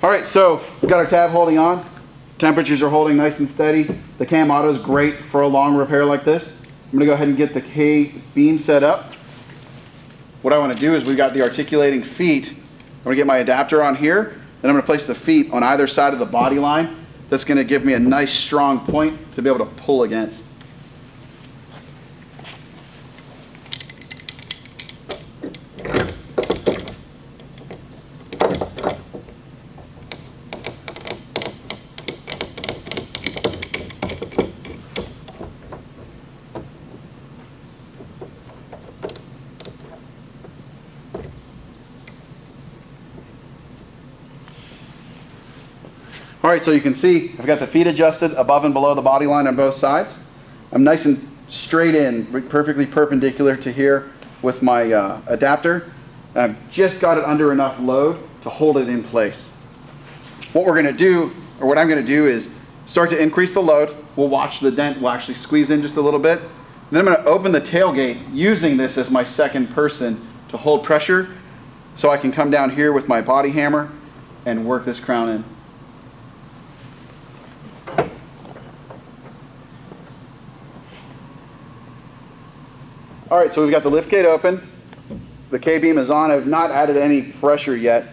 All right, so we've got our tab holding on. Temperatures are holding nice and steady. The Camauto is great for a long repair like this. I'm gonna go ahead and get the K-beam set up. What I wanna do is we've got the articulating feet. I'm gonna get my adapter on here, and I'm gonna place the feet on either side of the body line. That's gonna give me a nice strong point to be able to pull against. All right, so you can see I've got the feet adjusted above and below the body line on both sides. I'm nice and straight in, perfectly perpendicular to here with my adapter. And I've just got it under enough load to hold it in place. What we're gonna do, or what I'm gonna do, is start to increase the load. We'll watch the dent will actually squeeze in just a little bit. Then I'm gonna open the tailgate using this as my second person to hold pressure so I can come down here with my body hammer and work this crown in. All right, so we've got the lift gate open. The K-beam is on. I've not added any pressure yet.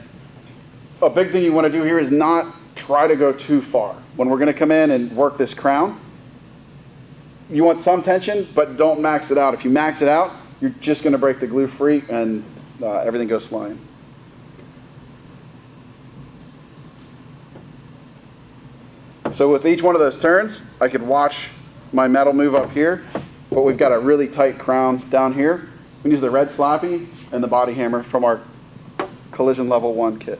A big thing you want to do here is not try to go too far. When we're going to come in and work this crown, you want some tension, but don't max it out. If you max it out, you're just going to break the glue free and everything goes flying. So with each one of those turns, I could watch my metal move up here. But we've got a really tight crown down here. We can use the red Slappy and the body hammer from our collision level 1 kit.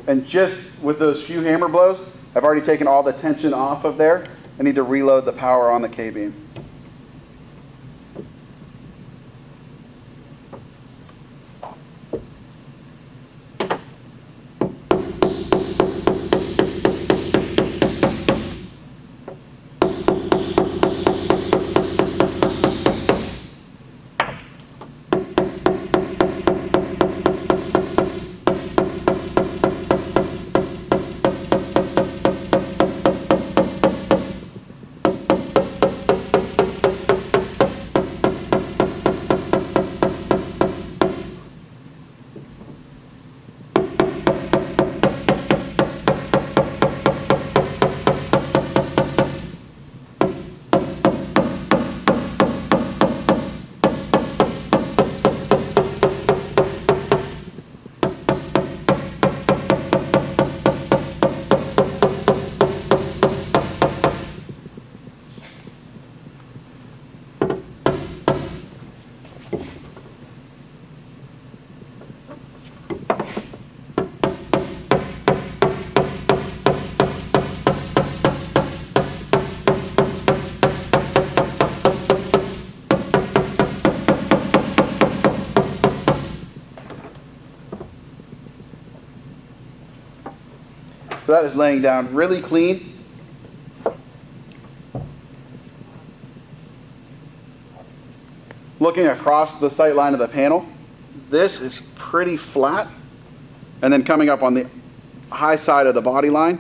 And just with those few hammer blows, I've already taken all the tension off of there. I need to reload the power on the K-beam. So that is laying down really clean. Looking across the sight line of the panel, this is pretty flat. And then coming up on the high side of the body line,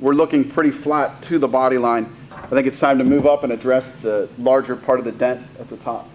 we're looking pretty flat to the body line. I think it's time to move up and address the larger part of the dent at the top.